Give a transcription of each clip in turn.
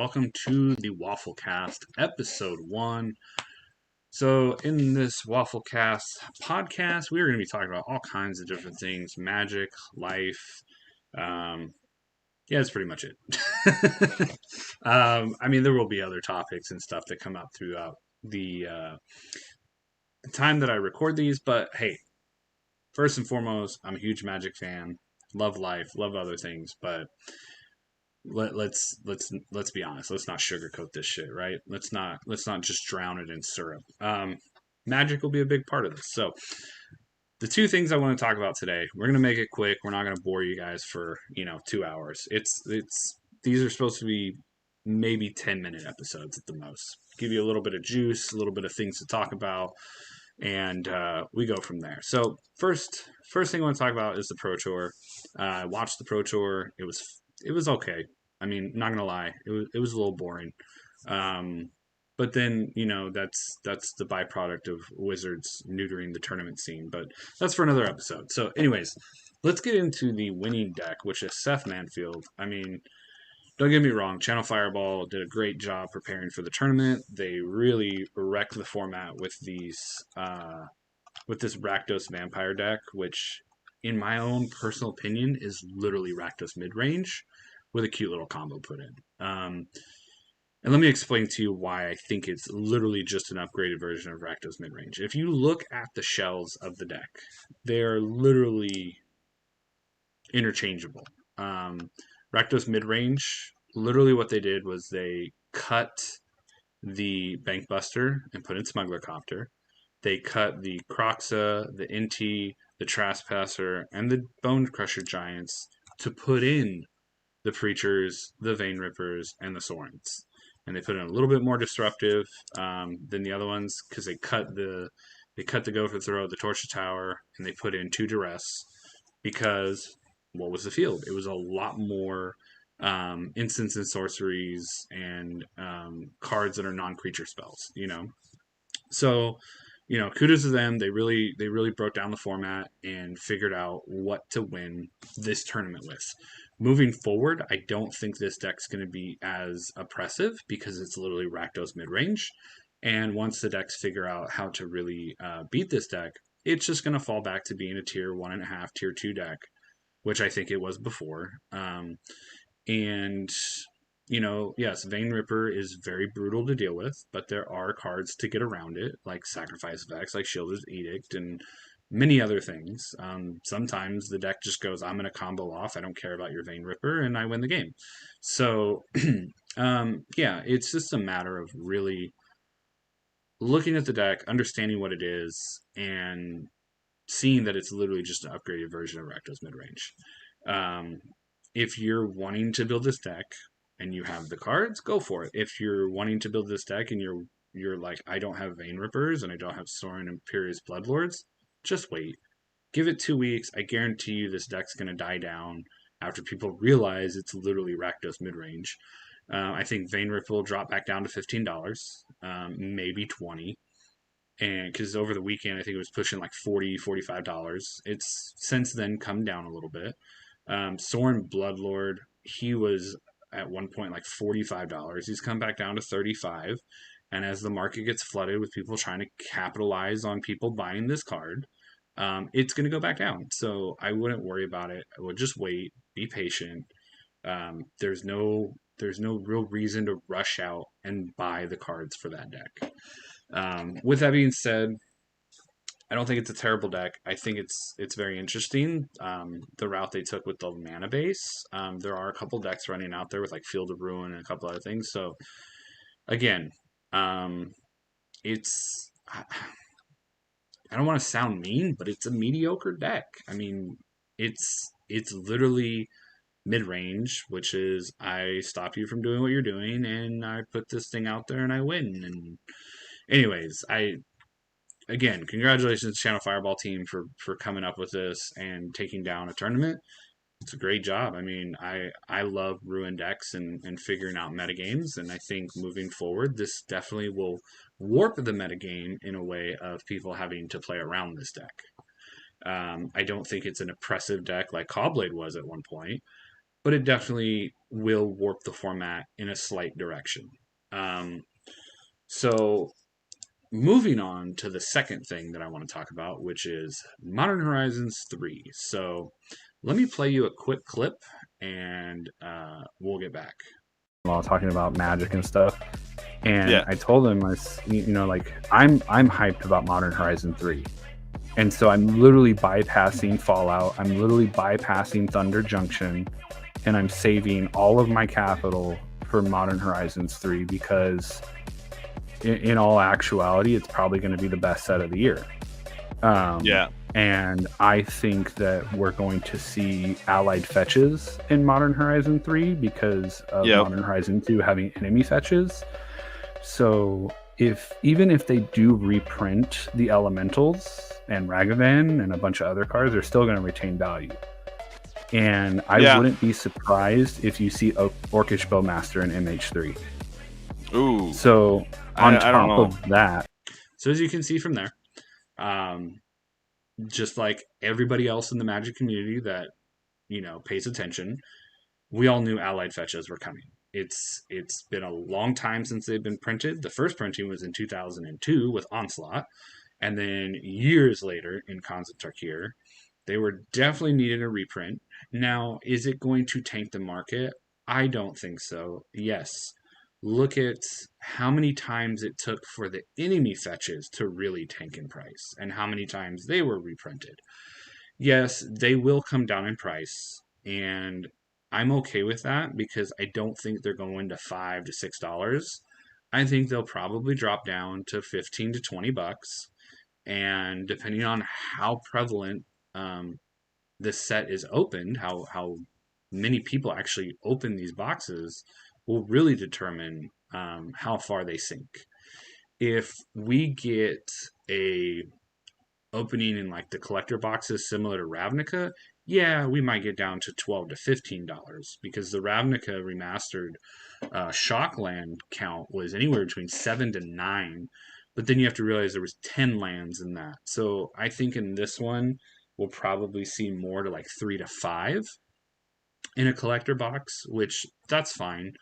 welcome to the Wafflecast Ep1. So, in this Wafflecast podcast, we're going to be talking about all kinds of different things: magic, life. Um, yeah, that's pretty much it. There will be other topics and stuff that come up throughout the time that I record these, but hey, first and foremost, I'm a huge magic fan. Love life, love other things, but let's be honest. Let's not sugarcoat this shit, right? Let's not just drown it in syrup. Magic will be a big part of this. So the two things I want to talk about today, we're gonna make it quick. We're not gonna bore you guys for 2 hours. It's these are supposed to be maybe 10-minute episodes at the most. Give you a little bit of juice, a little bit of things to talk about, and we go from there. So first thing I want to talk about is the Pro Tour. I watched the Pro Tour. It was okay. I mean, not gonna lie, it was a little boring. Um, but then that's the byproduct of Wizards neutering the tournament scene. But that's for another episode. So, anyways, let's get into the winning deck, which is Seth Manfield. I mean, don't get me wrong, Channel Fireball did a great job preparing for the tournament. They really wrecked the format with this Rakdos Vampire deck, which, in my own personal opinion, is literally Rakdos mid range with a cute little combo put in. And let me explain to you why I think it's literally just an upgraded version of Rakdos mid range. If you look at the shells of the deck, they're literally interchangeable. Rakdos mid range, literally what they did was they cut the Bankbuster and put in Smuggler Copter. They cut the Croxa, the Inti, the Trespasser, and the Bone Crusher Giants to put in the Preachers, the Vein Rippers, and the Sorens. And they put in a little bit more disruptive than the other ones because they cut the Gopher Throw, the Torture Tower, and they put in 2 Duress because what was the field? It was a lot more instants and sorceries and cards that are non-creature spells. So kudos to them. They really broke down the format and figured out what to win this tournament with. Moving forward, I don't think this deck's going to be as oppressive because it's literally Rakdos mid-range. And once the decks figure out how to really beat this deck, it's just going to fall back to being a tier 1.5, tier 2 deck, which I think it was before. And yes, Vein Ripper is very brutal to deal with, but there are cards to get around it, like Sacrifice effects, like Shielder's Edict, and many other things. Sometimes the deck just goes, I'm going to combo off, I don't care about your Vein Ripper, and I win the game. So, yeah, it's just a matter of really looking at the deck, understanding what it is, and seeing that it's literally just an upgraded version of Rakdos Midrange. If you're wanting to build this deck and you have the cards, go for it. If you're wanting to build this deck and you're like, I don't have Vein Rippers and I don't have Sorin Imperious Bloodlords, just wait. Give it 2 weeks. I guarantee you this deck's going to die down after people realize it's literally Rakdos midrange. I think Vein Ripper will drop back down to $15, maybe 20, and because over the weekend I think it was pushing like $40-$45. It's since then come down a little bit. Sorin Bloodlord, he was at one point like $45. He's come back down to 35, and as the market gets flooded with people trying to capitalize on people buying this card, it's going to go back down. So I wouldn't worry about it. I would just wait, be patient. There's no real reason to rush out and buy the cards for that deck. With that being said, I don't think it's a terrible deck. I think it's very interesting. The route they took with the mana base. There are a couple decks running out there with like Field of Ruin and a couple other things. So again, it's I don't want to sound mean, but it's a mediocre deck. I mean, it's literally mid range, which is I stop you from doing what you're doing, and I put this thing out there and I win. And anyways, again, congratulations to Channel Fireball team for coming up with this and taking down a tournament. It's a great job. I mean, I love Ruin decks and figuring out metagames, and I think moving forward, this definitely will warp the metagame in a way of people having to play around this deck. I don't think it's an oppressive deck like Cobblade was at one point, but it definitely will warp the format in a slight direction. Um, so moving on to the second thing that I want to talk about, which is Modern Horizons 3. So let me play you a quick clip and we'll get back. While talking about Magic and stuff, and Yeah. I told him, like I'm hyped about Modern Horizon 3, and so I'm literally bypassing Fallout. I'm literally bypassing Thunder Junction, and I'm saving all of my capital for Modern Horizons 3 because, in all actuality, it's probably going to be the best set of the year. Yeah. And I think that we're going to see allied fetches in Modern Horizon 3 because of Modern Horizon 2 having enemy fetches. So even if they do reprint the Elementals and Ragavan and a bunch of other cards, they're still going to retain value. And I wouldn't be surprised if you see Orcish Bowmaster in MH3. Ooh. So on top of that. So as you can see from there, just like everybody else in the Magic community that, pays attention, we all knew allied fetches were coming. It's been a long time since they've been printed. The first printing was in 2002 with Onslaught, and then years later in Khans of Tarkir. They were definitely needed a reprint. Now, is it going to tank the market? I don't think so. Yes. Look at how many times it took for the enemy fetches to really tank in price and how many times they were reprinted. Yes, they will come down in price, and I'm okay with that because I don't think they're going to $5 to $6. I think they'll probably drop down to 15 to $20, and depending on how prevalent this set is opened, how many people actually open these boxes, will really determine how far they sink. If we get a opening in like the collector boxes similar to Ravnica, yeah, we might get down to $12 to $15 because the Ravnica remastered Shockland count was anywhere between 7 to 9, but then you have to realize there was 10 lands in that. So I think in this one we'll probably see more to like 3 to 5 in a collector box, which that's fine.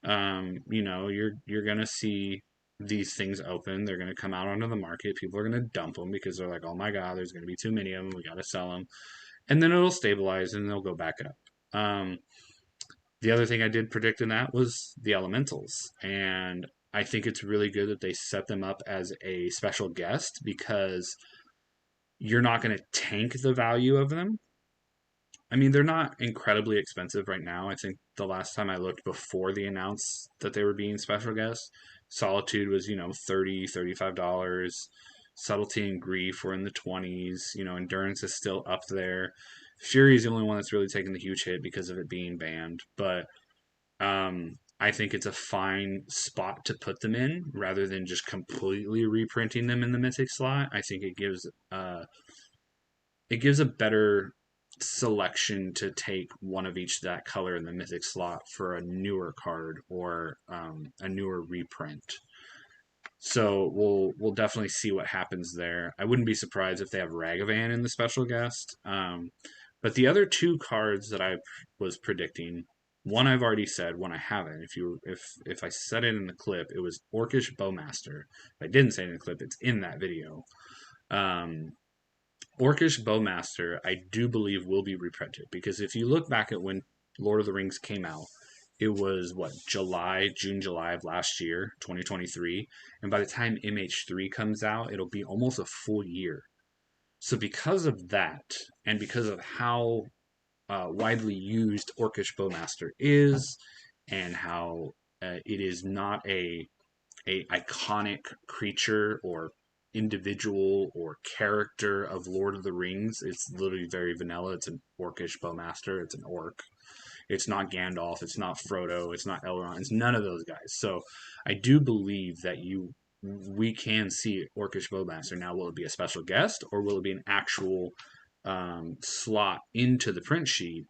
You're gonna see these things open. They're gonna come out onto the market. People are gonna dump them because they're like, oh my god, there's gonna be too many of them. We gotta sell them, and then it'll stabilize and they'll go back up. The other thing I did predict in that was the elementals, and I think it's really good that they set them up as a special guest because you're not going to tank the value of them. I mean, they're not incredibly expensive right now. I think the last time I looked before they announced that they were being special guests, Solitude was, $30, $35. Subtlety and Grief were in the 20s. Endurance is still up there. Fury is the only one that's really taken the huge hit because of it being banned. But I think it's a fine spot to put them in rather than just completely reprinting them in the Mythic slot. I think it gives a better selection to take one of each that color in the Mythic slot for a newer card or a newer reprint. So we'll definitely see what happens there. I wouldn't be surprised if they have Ragavan in the special guest. But the other two cards that I was predicting, one I've already said, one I haven't. If I said it in the clip, it was Orcish Bowmaster. If I didn't say it in the clip, it's in that video. Orcish Bowmaster, I do believe will be reprinted because if you look back at when Lord of the Rings came out, it was June, July of last year, 2023, and by the time MH3 comes out, it'll be almost a full year. So because of that, and because of how widely used Orcish Bowmaster is, and how it is not a iconic creature or individual or character of Lord of the Rings. It's literally very vanilla. It's an Orcish Bowmaster. It's an orc. It's not Gandalf. It's not Frodo. It's not Elrond. It's none of those guys. So I do believe that we can see Orcish Bowmaster. Now, will it be a special guest or will it be an actual slot into the print sheet?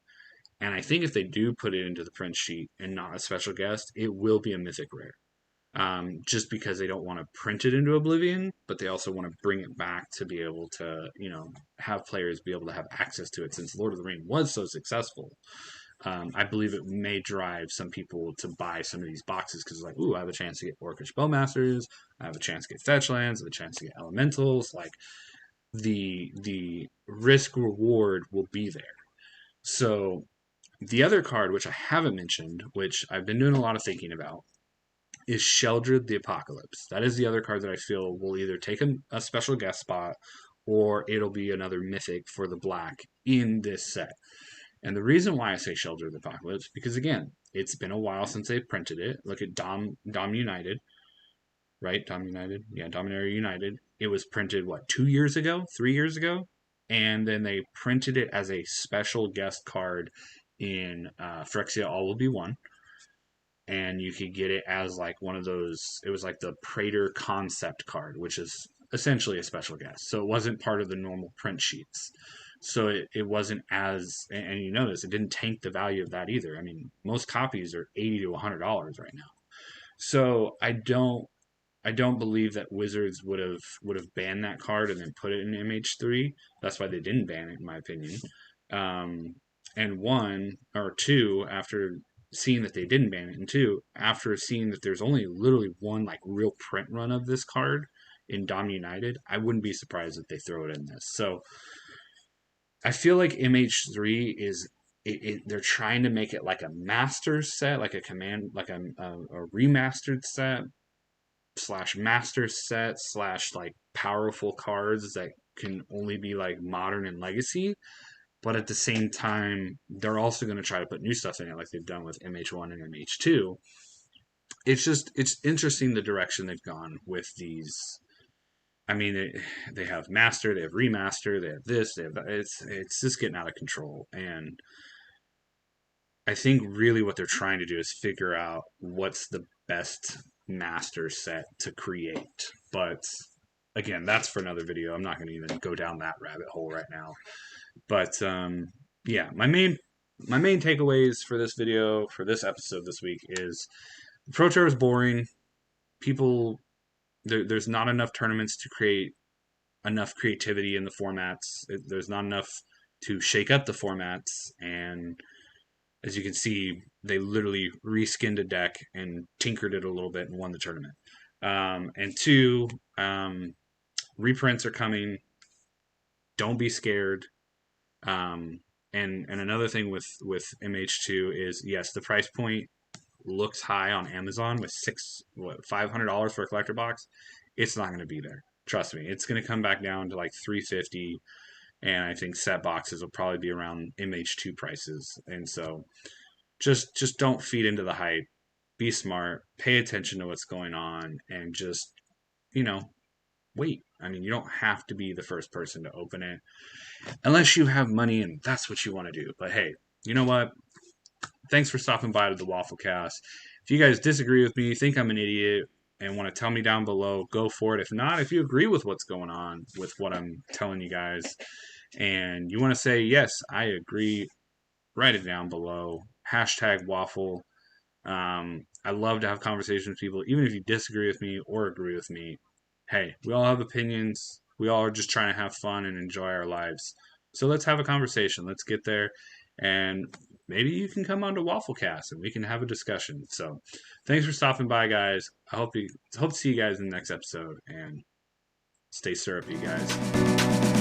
And I think if they do put it into the print sheet and not a special guest, it will be a mythic rare. Just because they don't want to print it into oblivion, but they also want to bring it back to be able to, have players be able to have access to it since Lord of the Rings was so successful. I believe it may drive some people to buy some of these boxes because, like, ooh, I have a chance to get Orcish Bowmasters, I have a chance to get Fetch Lands, I have a chance to get Elementals. Like, the risk reward will be there. So the other card, which I haven't mentioned, which I've been doing a lot of thinking about, is Sheldred the Apocalypse. That is the other card that I feel will either take a special guest spot or it'll be another mythic for the black in this set. And the reason why I say Sheldred the Apocalypse, because again, it's been a while since they've printed it. Look at Dom United, right? Dom United, yeah, Dominaria United. It was printed what, 2 years ago, 3 years ago, and then they printed it as a special guest card in Phyrexia All Will Be One, and you could get it as like one of those. It was like the Praetor concept card, which is essentially a special guest. So it wasn't part of the normal print sheets. So it wasn't as, and you notice it didn't tank the value of that either. I mean, most copies are $80 to $100 right now. So I don't believe that Wizards would have banned that card and then put it in MH3. That's why they didn't ban it, in my opinion. And one or two, after seeing that they didn't ban it, and two, after seeing that there's only literally one like real print run of this card in Dom United, I wouldn't be surprised if they throw it in this. So I feel like MH3 is they're trying to make it like a master set, like a command, like a remastered set slash master set slash like powerful cards that can only be like modern and legacy. But at the same time, they're also going to try to put new stuff in it, like they've done with MH1 and MH2. It's interesting the direction they've gone with these. I mean, they have master, they have remaster, they have this, they have that. It's just getting out of control, and I think really what they're trying to do is figure out what's the best master set to create. But again, that's for another video. I'm not going to even go down that rabbit hole right now. But yeah, my main takeaways for this video, for this episode this week, is Pro Tour is boring. People, there's not enough tournaments to create enough creativity in the formats. There's not enough to shake up the formats, and as you can see, they literally reskinned a deck and tinkered it a little bit and won the tournament. And two, reprints are coming. Don't be scared. And another thing with MH2 is, yes, the price point looks high on Amazon with $500 for a collector box. It's not going to be there. Trust me, it's going to come back down to like $350, and I think set boxes will probably be around MH2 prices. And so, just don't feed into the hype. Be smart. Pay attention to what's going on, and just wait. I mean, you don't have to be the first person to open it unless you have money and that's what you want to do. But hey, you know what? Thanks for stopping by to the Wafflecast. If you guys disagree with me, think I'm an idiot, and want to tell me down below, go for it. If not, if you agree with what's going on with what I'm telling you guys, and you want to say, yes, I agree, write it down below. #waffle. I love to have conversations with people, even if you disagree with me or agree with me. Hey, we all have opinions. We all are just trying to have fun and enjoy our lives. So let's have a conversation. Let's get there. And maybe you can come on to Wafflecast and we can have a discussion. So thanks for stopping by, guys. I hope to see you guys in the next episode. And stay syrupy, guys.